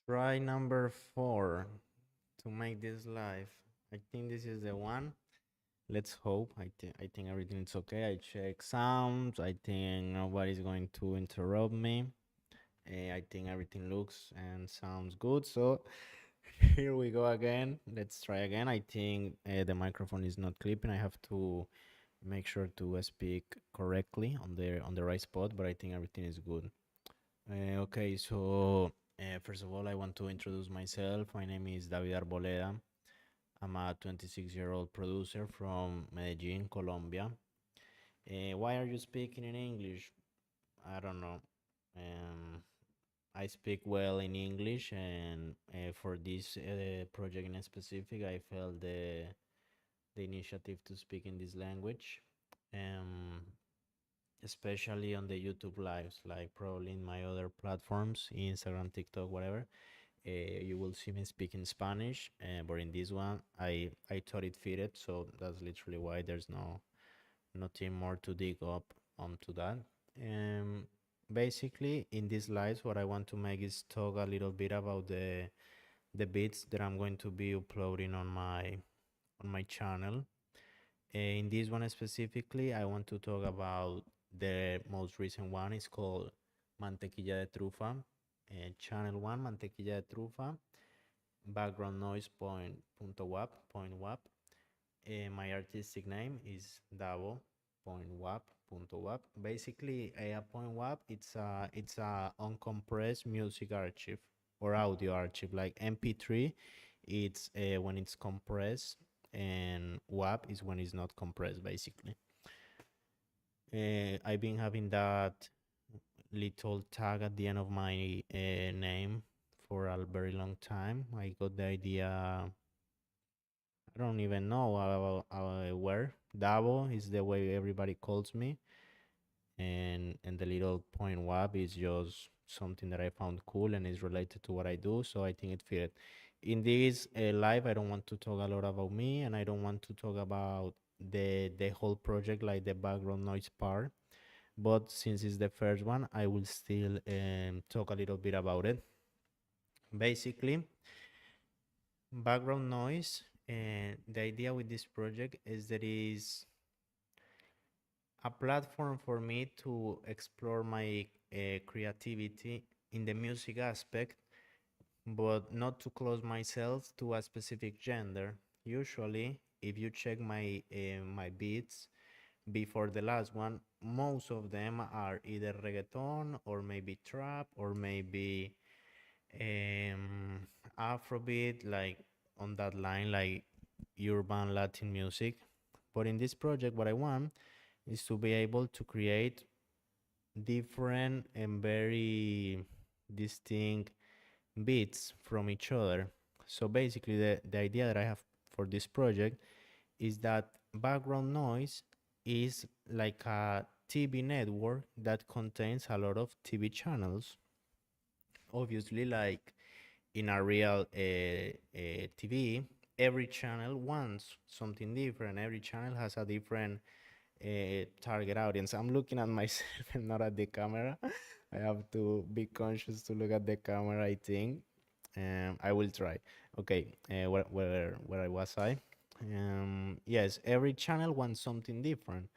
Try number 4 to make this live. I think this is the one. Let's hope. I think everything is okay. I check sounds. I think nobody's going to interrupt me. I think everything looks and sounds good. So here we go again. Let's try again. I think the microphone is not clipping. I have to make sure to speak correctly on the right spot, but I think everything is good. Okay, so first of all, I want to introduce myself. My name is David Arboleda. I'm a 26-year-old producer from Medellin, Colombia. Why are you speaking in English? I don't know. Um, I speak well in English, and for this project in specific, I felt the initiative to speak in this language. Um, Especially on the YouTube lives, like probably in my other platforms, Instagram, TikTok, whatever. You will see me speaking Spanish, but in this one, I thought it fitted, so that's literally why there's nothing more to dig up onto that. Um, Basically, in these slides, what I want to make is talk a little bit about the beats that I'm going to be uploading on my channel. In this one specifically, I want to talk about the most recent one. It's called Mantequilla de Trufa. Channel 1, Mantequilla de Trufa. Background noise point wav. My artistic name is DAVO.wav. Basically, a point wav it's a uncompressed music archive or audio archive like MP3. It's when it's compressed, and WAV is when it's not compressed. Basically, I've been having that little tag at the end of my name for a very long time. I got the idea. I don't even know where. Davo is the way everybody calls me, and the little point WAP is just something that I found cool and is related to what I do. So I think it fit. In this live, I don't want to talk a lot about me, and I don't want to talk about the whole project, like the background noise part. But since it's the first one, I will still talk a little bit about it. Basically, background noise. And the idea with this project is that is a platform for me to explore my creativity in the music aspect, but not to close myself to a specific gender. Usually, if you check my beats before the last one, most of them are either reggaeton or maybe trap or maybe um, Afrobeat, like on that line, like urban Latin music. But in this project, what I want is to be able to create different and very distinct beats from each other. So basically, the idea that I have for this project is that background noise is like a TV network that contains a lot of TV channels. Obviously, like in a real TV, every channel wants something different. Every channel has a different target audience. I'm looking at myself and not at the camera. I have to be conscious to look at the camera, I think. I will try. Okay, where was I? Yes, every channel wants something different.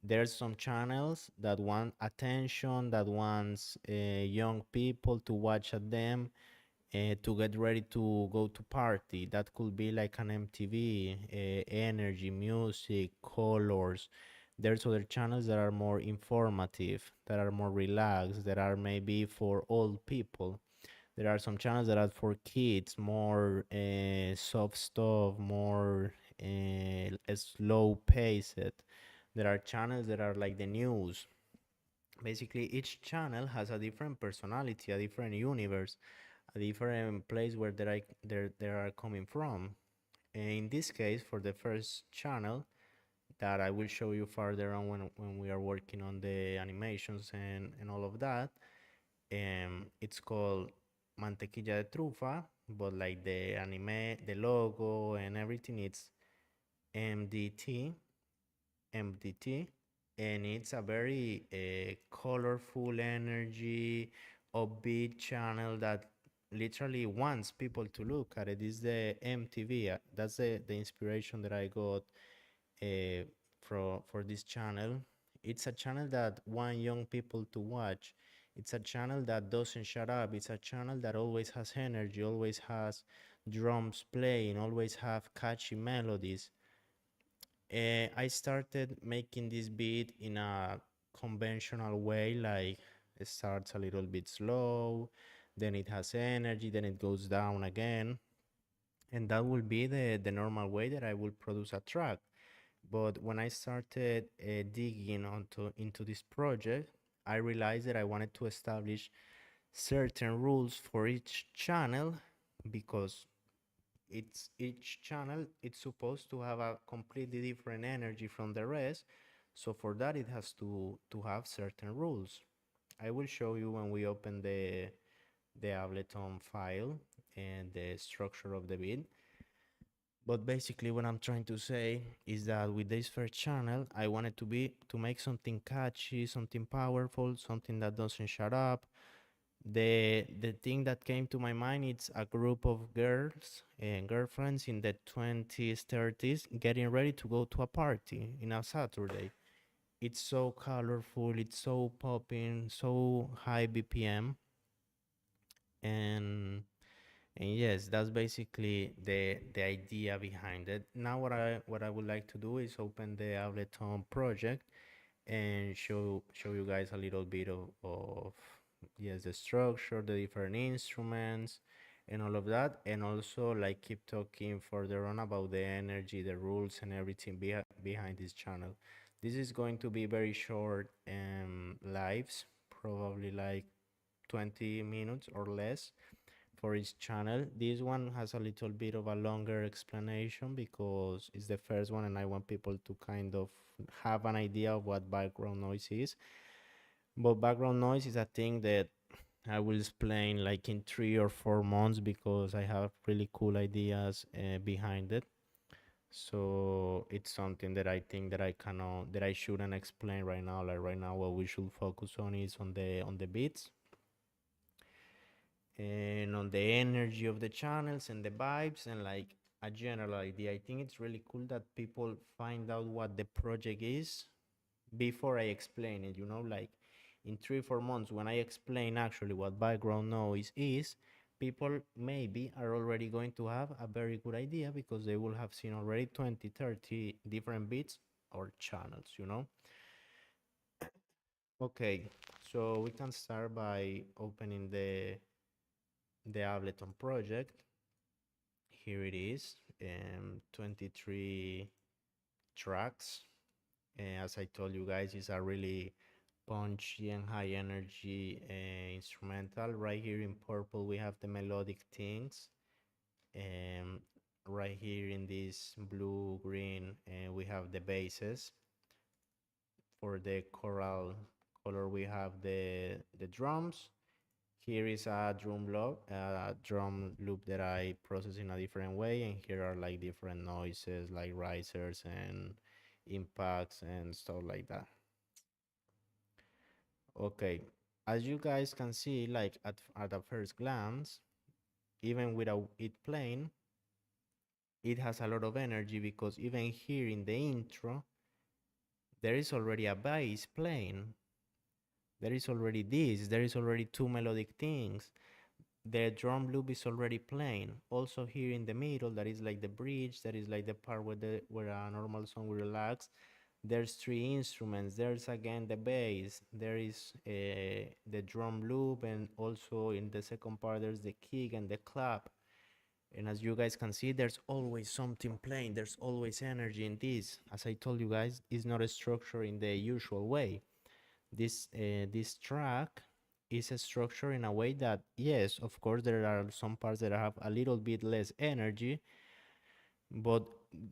There's some channels that want attention, that wants young people to watch at them, to get ready to go to party. That could be like an MTV, energy, music, colors. There's other channels that are more informative, that are more relaxed, that are maybe for old people. There are some channels that are for kids, more soft stuff, more slow paced. There are channels that are like the news. Basically, each channel has a different personality, a different universe, a different place where they are coming from. And in this case, for the first channel that I will show you further on when we are working on the animations and all of that, it's called Mantequilla de Trufa, but like the anime, the logo and everything, it's MDT, MDT, and it's a very colorful, energy, upbeat channel that literally wants people to look at it is the MTV. That's the inspiration that I got for this channel. It's a channel that want young people to watch. It's a channel that doesn't shut up. It's a channel that always has energy, always has drums playing, always have catchy melodies. I started making this beat in a conventional way, like it starts a little bit slow, then it has energy, then it goes down again. And that will be the normal way that I will produce a track. But when I started digging into this project, I realized that I wanted to establish certain rules for each channel because it's each channel it's supposed to have a completely different energy from the rest. So for that it has to have certain rules. I will show you when we open the Ableton file and the structure of the beat. But basically what I'm trying to say is that with this first channel I wanted to make something catchy, something powerful, something that doesn't shut up. The thing that came to my mind is a group of girls and girlfriends in the 20s 30s getting ready to go to a party in a Saturday. It's so colorful, it's so popping, so high BPM. And yes, that's basically the idea behind it. Now what I would like to do is open the Ableton project and show you guys a little bit of yes, the structure, the different instruments and all of that, and also like keep talking further on about the energy, the rules and everything behind this channel. This is going to be very short lives, probably like 20 minutes or less for each channel. This one has a little bit of a longer explanation because it's the first one and I want people to kind of have an idea of what background noise is. But background noise is a thing that I will explain like in 3 or 4 months because I have really cool ideas behind it. So it's something that I think that I cannot, that I shouldn't explain right now. Like right now, what we should focus on is on the beats and on the energy of the channels and the vibes and like a general idea. I think it's really cool that people find out what the project is before I explain it, like in 3 or 4 months when I explain actually what background noise is, people maybe are already going to have a very good idea because they will have seen already 20, 30 different beats or channels. Okay, so we can start by opening the Ableton project. Here it is, 23 tracks. As I told you guys, it's a really punchy and high energy instrumental. Right here in purple we have the melodic things, and right here in this blue green we have the basses. For the choral color we have the drums. Here is a drum loop that I process in a different way, and here are like different noises like risers and impacts and stuff like that. Okay, as you guys can see, like at a first glance, even without it playing, it has a lot of energy because even here in the intro, there is already a bass playing. There is already this, there is already two melodic things. The drum loop is already playing. Also here in the middle, that is like the bridge, that is like the part where a normal song will relax. There's three instruments. There's again the bass, there is the drum loop, and also in the second part there's the kick and the clap. And as you guys can see, there's always something playing, there's always energy in this. As I told you guys, it's not a structure in the usual way. This track is a structure in a way that, yes, of course there are some parts that have a little bit less energy, but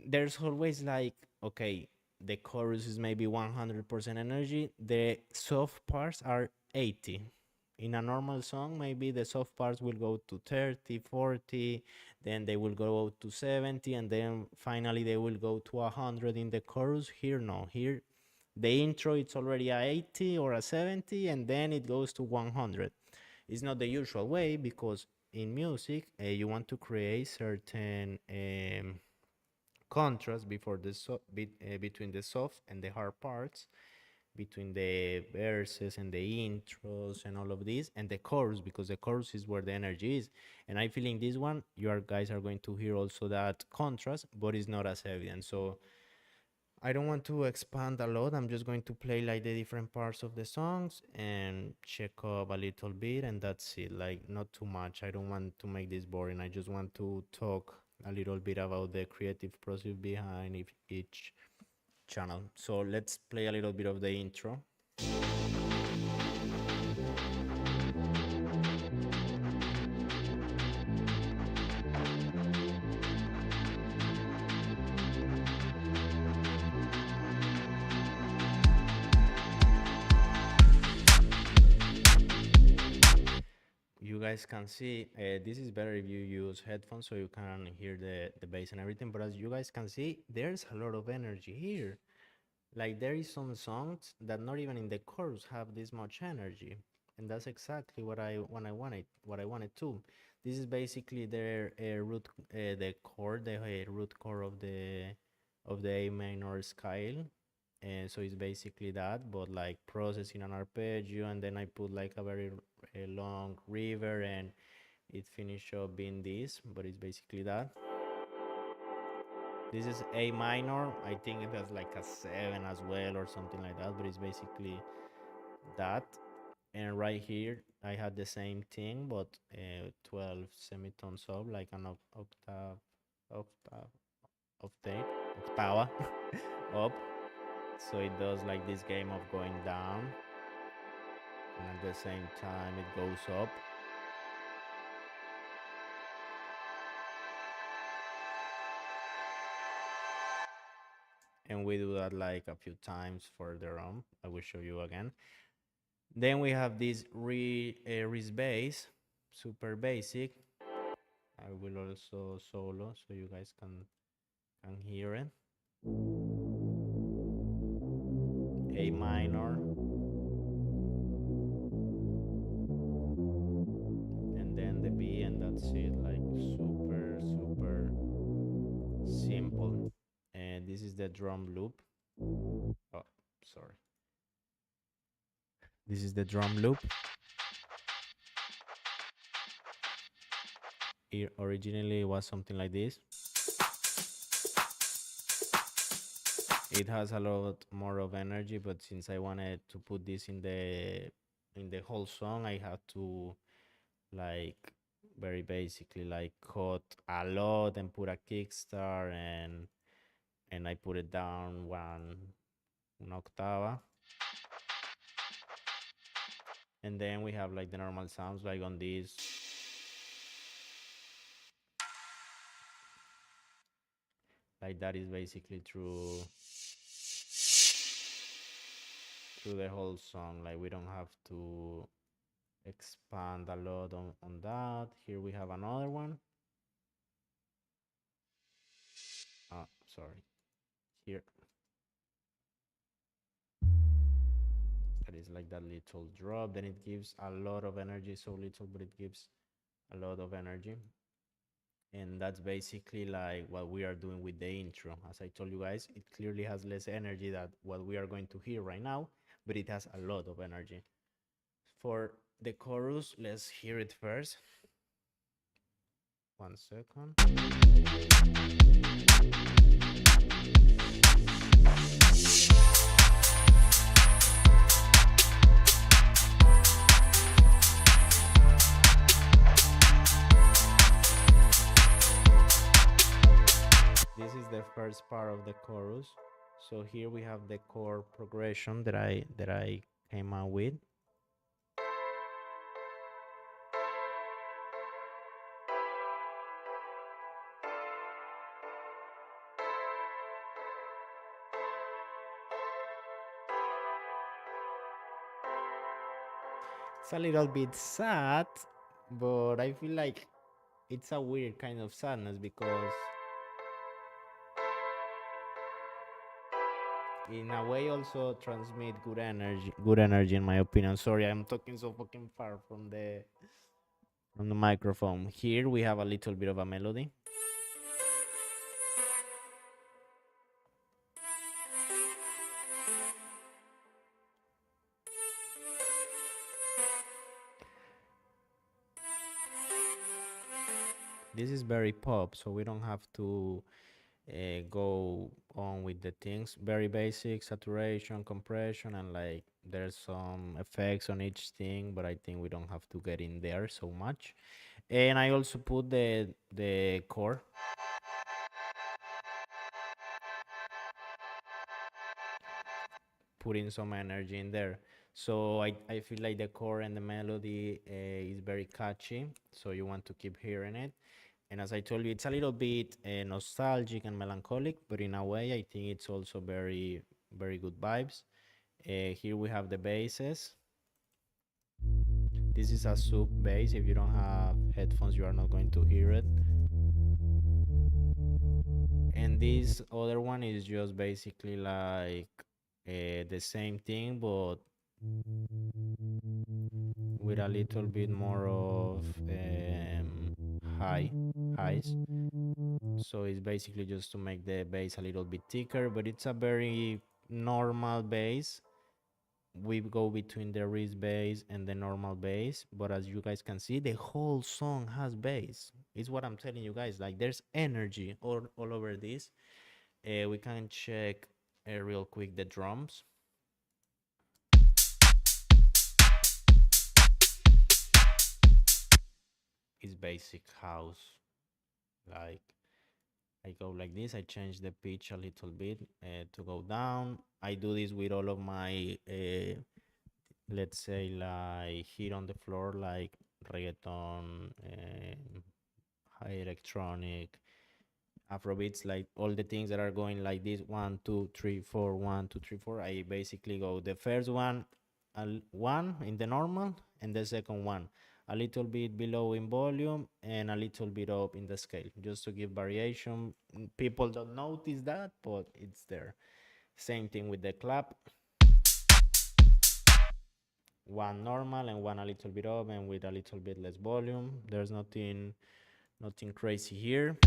there's always like, okay, the chorus is maybe 100% energy, the soft parts are 80. In a normal song maybe the soft parts will go to 30, 40, then they will go to 70, and then finally they will go to 100 in the chorus. Here no, here the intro it's already a 80 or a 70, and then it goes to 100. It's not the usual way because in music, you want to create certain contrast before the between the soft and the hard parts, between the verses and the intros and all of this, and the chorus, because the chorus is where the energy is. And I feel in this one guys are going to hear also that contrast, but it's not as evident. So I don't want to expand a lot. I'm just going to play like the different parts of the songs and check up a little bit, and that's it. Like, not too much. I don't want to make this boring. I just want to talk a little bit about the creative process behind each channel. So let's play a little bit of the intro. You guys can see, this is better if you use headphones so you can hear the bass and everything, but as you guys can see, there's a lot of energy here. Like, there is some songs that not even in the chorus have this much energy, and that's exactly what I wanted to. This is basically the root, the chord, the root chord of the A minor scale, and so it's basically that, but like processing an arpeggio, and then I put like a very long river, and it finished up being this, but it's basically that. This is A minor. I think it has like a 7 as well or something like that, but it's basically that. And right here, I had the same thing, but 12 semitones up, like an octava up. So it does like this game of going down, and at the same time it goes up. And we do that like a few times further on. I will show you again. Then we have this wrist bass, super basic. I will also solo so you guys can hear it. A minor, and then the B, and that's it. Like, super simple. And this is the drum loop. Oh, sorry. This is the drum loop. It originally was something like this. It has a lot more of energy, but since I wanted to put this in the whole song, I had to, like, very basically like cut a lot and put a kickstart, and I put it down one octava. And then we have like the normal sounds, like on this. Like, that is basically through the whole song. Like, we don't have to expand a lot on that. Here we have another one. Oh, sorry. Here. That is like that little drop. Then it gives a lot of energy. So little, but it gives a lot of energy. And that's basically like what we are doing with the intro. As I told you guys, it clearly has less energy than what we are going to hear right now, but it has a lot of energy. For the chorus, let's hear it first. 1 second. This is the first part of the chorus. So here we have the chord progression that I came out with. It's a little bit sad, but I feel like it's a weird kind of sadness, because in a way also transmit good energy in my opinion. Sorry, I'm talking so fucking far from the on the microphone. Here we have a little bit of a melody. This is very pop, so we don't have to go on with the things. Very basic, saturation, compression, and like there's some effects on each thing, but I think we don't have to get in there so much. And I also put the core. Putting some energy in there. So I feel like the core and the melody is very catchy, so you want to keep hearing it. And as I told you, it's a little bit nostalgic and melancholic, but in a way, I think it's also very, very good vibes. Here we have the basses. This is a sub bass. If you don't have headphones, you are not going to hear it. And this other one is just basically like the same thing, but with a little bit more of highs. So it's basically just to make the bass a little bit thicker, but it's a very normal bass. We go between the wrist bass and the normal bass, but as you guys can see, the whole song has bass. It's what I'm telling you guys, like there's energy all over this. We can check real quick the drums. It's basic house. Like I go like this, I change the pitch a little bit to go down. I do this with all of my let's say like hit on the floor, like reggaeton, high electronic, Afrobeats, like all the things that are going like this 1 2 3 4 1 2 3 4. I basically go the first one, one in the normal, and the second one a little bit below in volume and a little bit up in the scale, just to give variation. People don't notice that, but it's there. Same thing with the clap, one normal and one a little bit up and with a little bit less volume. There's nothing crazy here.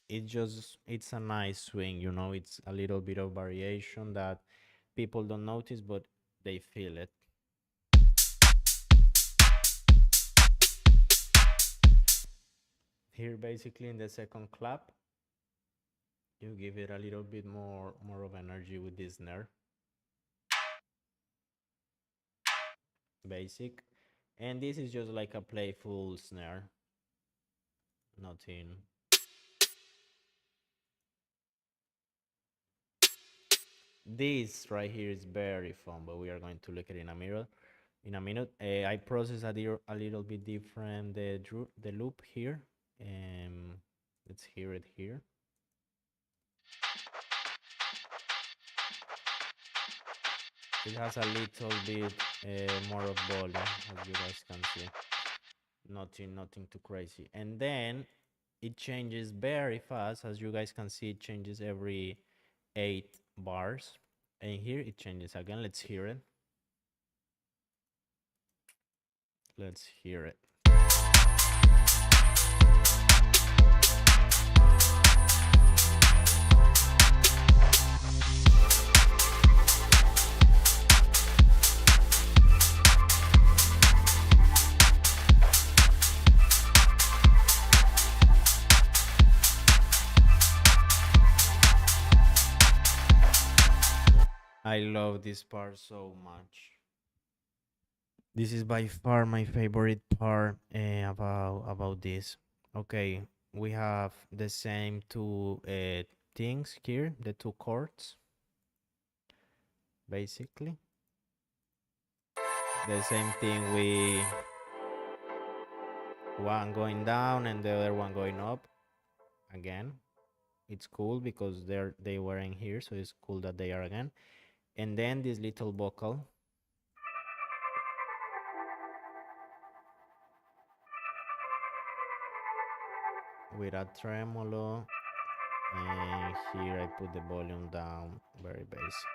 It's a nice swing, you know. It's a little bit of variation that people don't notice, but they feel it. Here basically in the second clap, you give it a little bit more of energy with this snare. Basic. And this is just like a playful snare. Nothing. This right here is very fun, but we are going to look at it in a minute. I process a little bit different the loop here. Let's hear it here. It has a little bit more of volume, as you guys can see. Nothing too crazy. And then it changes very fast. As you guys can see, it changes every 8 bars. And here it changes again. Let's hear it. Let's hear it. I love this part so much. This is by far my favorite part about this. Okay, we have the same two things here, the two chords, basically. The same thing with one going down and the other one going up. Again, it's cool because they weren't here, so it's cool that they are again. And then this little vocal. With a tremolo, and here I put the volume down, very basic.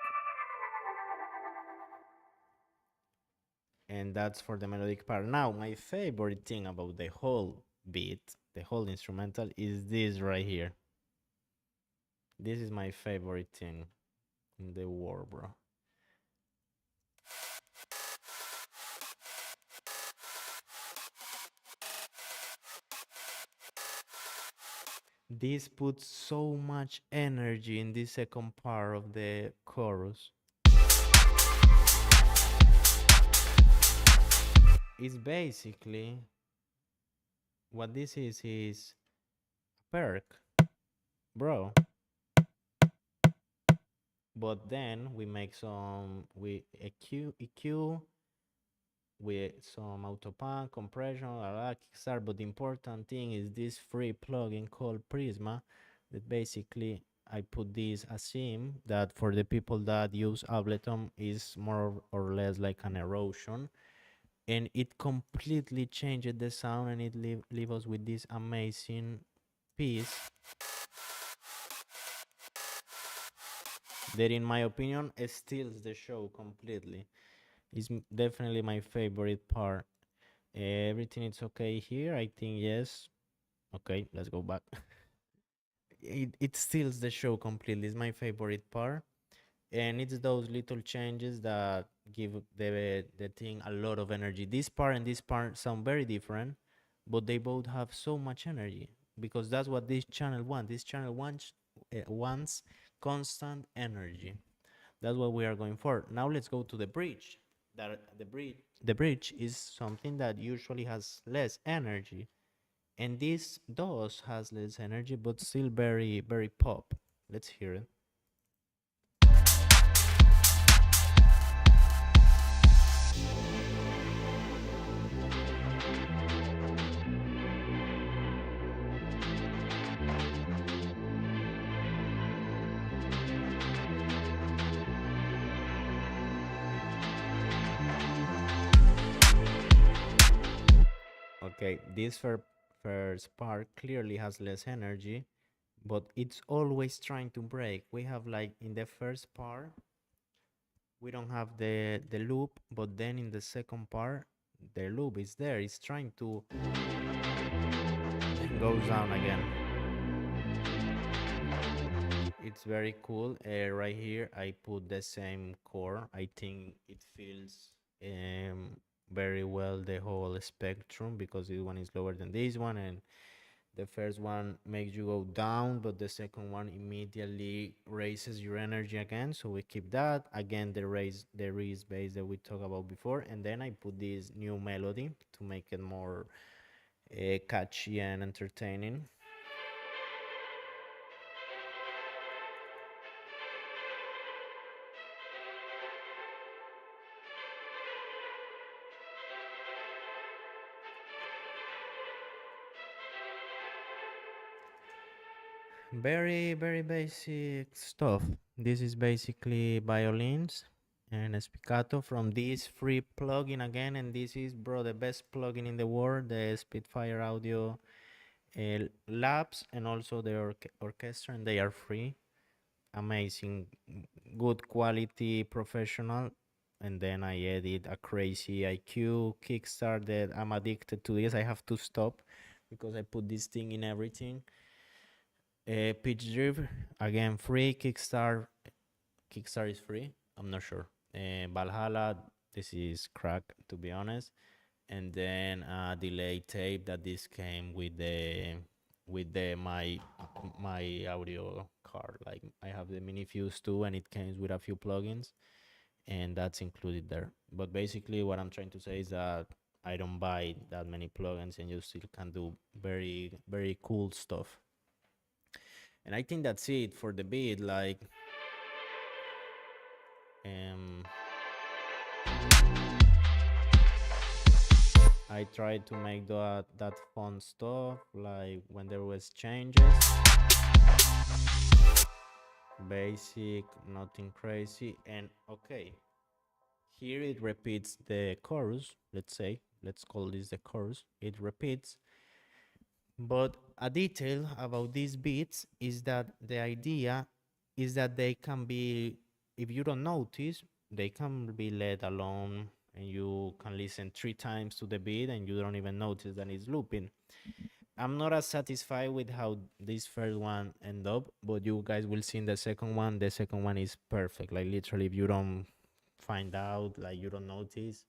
and that's for the melodic part. Now, my favorite thing about the whole beat, the whole instrumental, is this right here. This is my favorite thing in the world, bro. This puts so much energy in the second part of the chorus. It's basically what this is a perk, bro. But then we make some EQ with some autopan, compression, kickstart. But the important thing is this free plugin called Prisma that basically I put this a sim that for the people that use Ableton is more or less like an erosion, and it completely changed the sound, and it leave us with this amazing piece that in my opinion steals the show completely. It's definitely my favorite part. Everything is okay here, I think. Yes. Okay, let's go back. It steals the show completely. It's my favorite part, and it's those little changes that give the thing a lot of energy. This part and this part sound very different, but they both have so much energy, because that's what this channel wants. This channel wants constant energy. That's what we are going for. Now let's go to the bridge. The bridge is something that usually has less energy, and this does has less energy, but still very pop. Let's hear it. Okay, this first part clearly has less energy, but it's always trying to break. We have, like, in the first part we don't have the loop, but then in the second part the loop is there. It's trying to go down again. It's very cool. Right here I put the same chord. I think it feels very well the whole spectrum, because this one is lower than this one, and the first one makes you go down, but the second one immediately raises your energy again. So we keep that. Again, the raise bass that we talked about before. And then I put this new melody to make it more catchy and entertaining. Very basic stuff. This is basically violins and a spiccato from this free plugin again, and this is, bro, the best plugin in the world, the Spitfire Audio labs, and also the orchestra, and they are free. Amazing, good quality, professional. And then I added a crazy IQ kickstart that I'm addicted to this. I have to stop because I put this thing in everything. Pitch drift, again, free. Kickstart is free, I'm not sure. Valhalla, this is crack, to be honest. And then delay tape that this came with my audio card. Like, I have the mini fuse too, and it comes with a few plugins, and that's included there. But basically what I'm trying to say is that I don't buy that many plugins, and you still can do very cool stuff. And I think that's it for the beat. Like, I tried to make that fun stuff, like when there was changes. Basic, nothing crazy. And okay, here it repeats the chorus. Let's call this the chorus. It repeats. But a detail about these beats is that the idea is that they can be, if you don't notice, they can be let alone and you can listen 3 times to the beat and you don't even notice that it's looping. I'm not as satisfied with how this first one end up, but you guys will see in the second one. The second one is perfect. Like literally, if you don't find out, like you don't notice,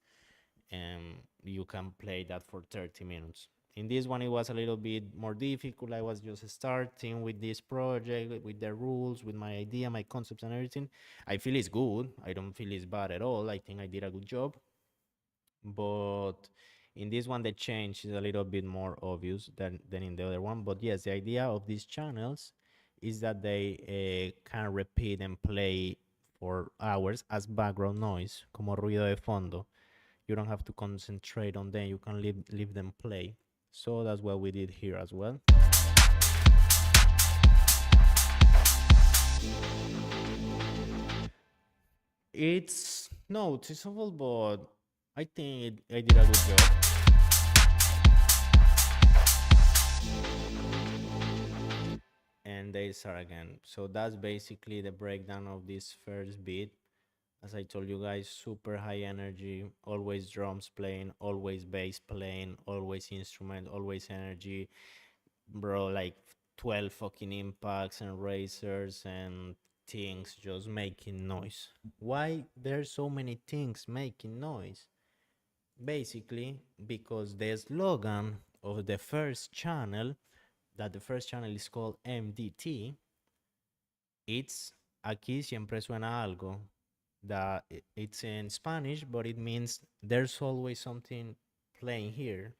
you can play that for 30 minutes. In this one, it was a little bit more difficult. I was just starting with this project, with the rules, with my idea, my concepts, and everything. I feel it's good. I don't feel it's bad at all. I think I did a good job. But in this one, the change is a little bit more obvious than in the other one. But yes, the idea of these channels is that they can repeat and play for hours as background noise, como ruido de fondo. You don't have to concentrate on them. You can leave them play. So that's what we did here as well. It's noticeable, but I think I did a good job. And they start again. So that's basically the breakdown of this first beat. As I told you guys, super high energy, always drums playing, always bass playing, always instrument, always energy. Bro, like 12 fucking impacts and racers and things just making noise. Why there's so many things making noise? Basically, because the slogan of the first channel, that the first channel is called MDT, it's Aquí siempre suena algo. That it's in Spanish, but it means there's always something playing here.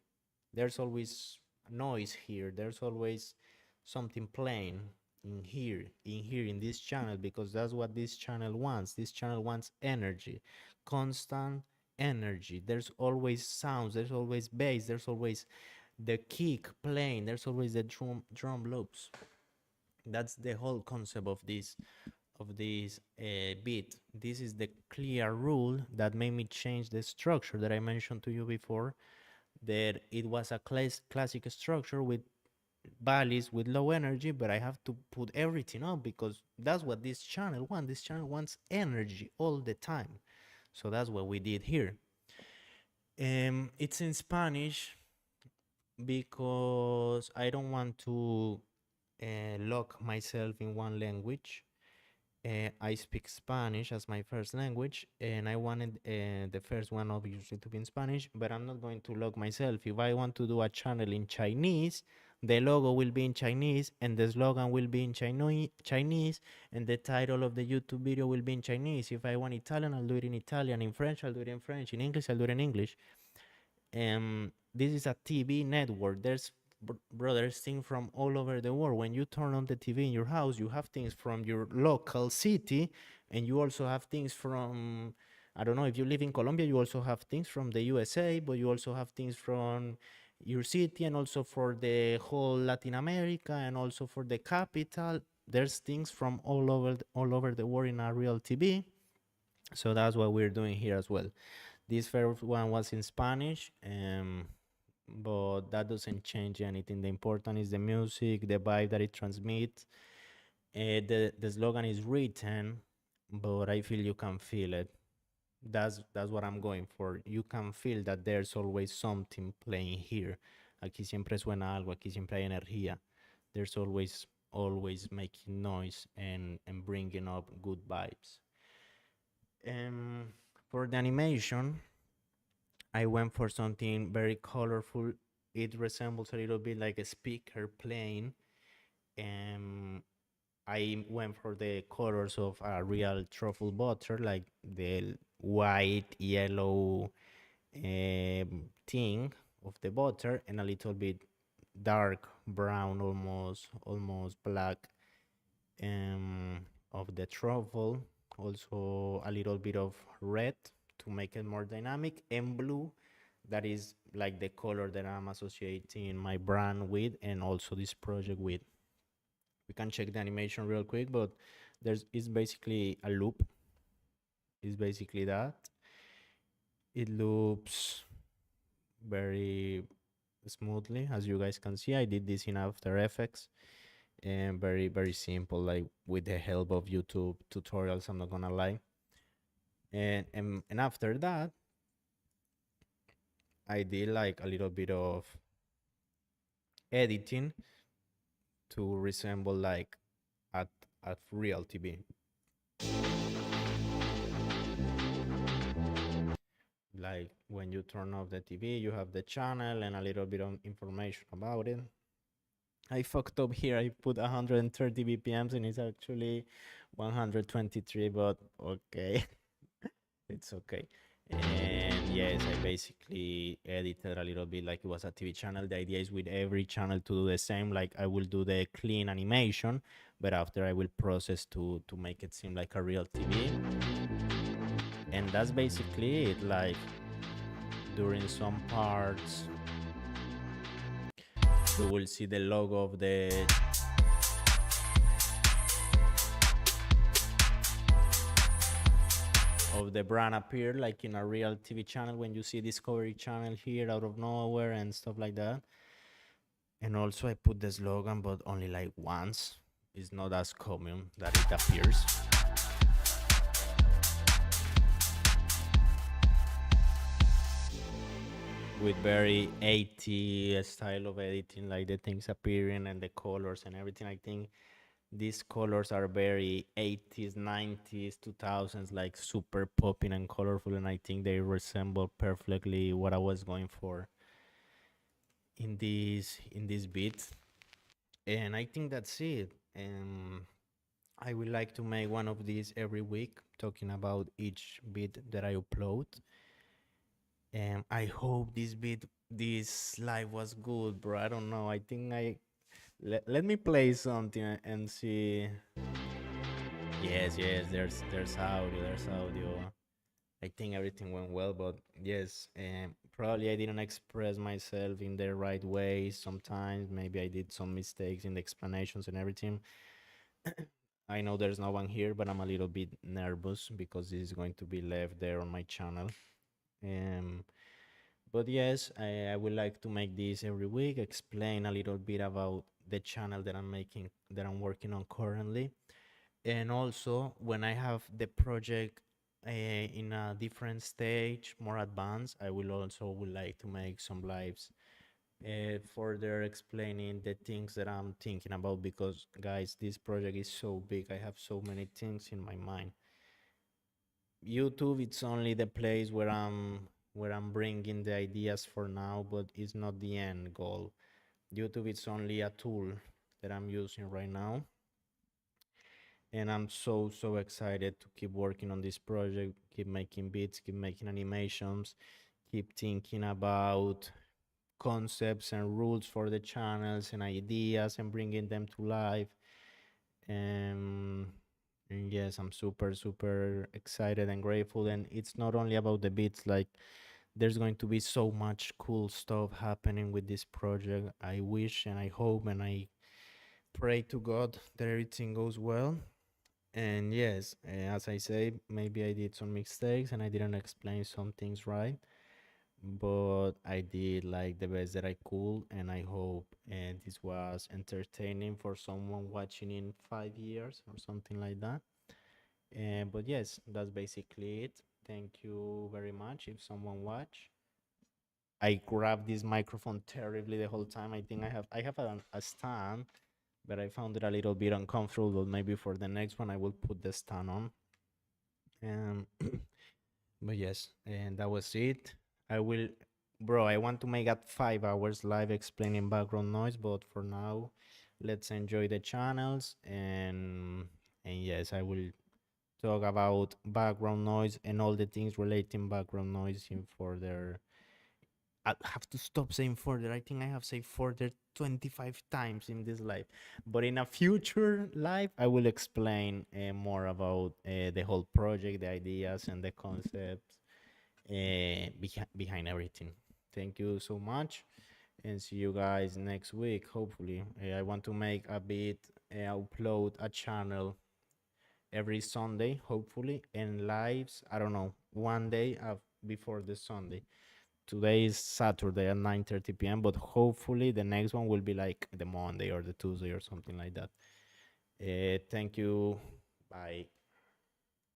There's always noise here. There's always something playing in this channel, because that's what this channel wants. This channel wants energy, constant energy. There's always sounds, there's always bass, there's always the kick playing, there's always the drum loops. That's the whole concept of this beat. This is the clear rule that made me change the structure that I mentioned to you before, that it was a classic structure with valleys with low energy, but I have to put everything up because that's what this channel wants. This channel wants energy all the time. So that's what we did here. It's in Spanish because I don't want to lock myself in one language. I speak Spanish as my first language, and I wanted the first one obviously to be in Spanish, but I'm not going to lock myself. If I want to do a channel in Chinese, the logo will be in Chinese, and the slogan will be in Chinese, and the title of the YouTube video will be in Chinese. If I want Italian, I'll do it in Italian. In French, I'll do it in French. In English, I'll do it in English. This is a TV network. There's brothers things from all over the world. When you turn on the TV in your house, you have things from your local city, and you also have things from, I don't know, if you live in Colombia, you also have things from the USA, but you also have things from your city, and also for the whole Latin America, and also for the capital. There's things from all over the world in a real TV. So that's what we're doing here as well. This first one was in Spanish, but that doesn't change anything. The important is the music, the vibe that it transmits. The slogan is written, but I feel you can feel it. That's what I'm going for. You can feel that there's always something playing here. Aquí siempre suena algo, aquí siempre hay energía. There's always making noise and bringing up good vibes. For the animation, I went for something very colorful. It resembles a little bit like a speaker playing. I went for the colors of a real truffle butter, like the white, yellow thing of the butter, and a little bit dark brown, almost black of the truffle. Also a little bit of red to make it more dynamic, and blue, that is like the color that I'm associating my brand with and also this project with. We can check the animation real quick, but it's basically a loop. It's basically that. It loops very smoothly, as you guys can see. I did this in After Effects, and very simple, like with the help of YouTube tutorials, I'm not gonna lie. And after that, I did like a little bit of editing to resemble like at real TV. Like when you turn off the TV, you have the channel and a little bit of information about it. I fucked up here. I put 130 BPMs and it's actually 123, but okay. It's okay. And yes, I basically edited a little bit like it was a TV channel. The idea is with every channel to do the same. Like I will do the clean animation, but after I will process to make it seem like a real TV. And that's basically it. Like during some parts, you will see the logo of the brand appear like in a real TV channel when you see Discovery Channel here out of nowhere and stuff like that. And also I put the slogan, but only like once. It's not as common that it appears. With very 80 style of editing, like the things appearing and the colors and everything. I think these colors are very 80s, 90s, 2000s, like super popping and colorful, and I think they resemble perfectly what I was going for in this beat. And I think that's it. I would like to make one of these every week, talking about each beat that I upload. And I hope this live was good, bro. I don't know. I think let me play something and see. Yes, there's audio. I think everything went well, but yes, probably I didn't express myself in the right way. Sometimes maybe I did some mistakes in the explanations and everything. I know there's no one here, but I'm a little bit nervous because this is going to be left there on my channel. Um, but yes, I would like to make this every week, explain a little bit about the channel that I'm working on currently. And also, when I have the project in a different stage, more advanced, I will also would like to make some lives further explaining the things that I'm thinking about, because guys, this project is so big. I have so many things in my mind. YouTube, it's only the place where I'm bringing the ideas for now, but it's not the end goal. YouTube, it's only a tool that I'm using right now. And I'm so excited to keep working on this project, keep making beats, keep making animations, keep thinking about concepts and rules for the channels and ideas and bringing them to life. And yes, I'm super excited and grateful. And it's not only about the beats, like there's going to be so much cool stuff happening with this project. I wish and I hope and I pray to God that everything goes well. And yes, as I say, maybe I did some mistakes and I didn't explain some things right, but I did like the best that I could, and I hope this was entertaining for someone watching in 5 years or something like that. But yes, that's basically it. Thank you very much. If someone watch, I grabbed this microphone terribly the whole time. I think I have a stand, but I found it a little bit uncomfortable. Maybe for the next one, I will put the stand on. Um, but yes, and that was it. I will, bro. I want to make at 5 hours live explaining background noise, but for now, let's enjoy the channels and yes, I will talk about background noise and all the things relating background noise in further. I have to stop saying further. I think I have said further 25 times in this live. But in a future live, I will explain more about the whole project, the ideas, and the concepts behind everything. Thank you so much. And see you guys next week, hopefully. I want to make a bit, upload a channel every Sunday, hopefully, and lives, I don't know, one day before the Sunday. Today is Saturday at 9:30 p.m., but hopefully the next one will be like the Monday or the Tuesday or something like that. Thank you. Bye.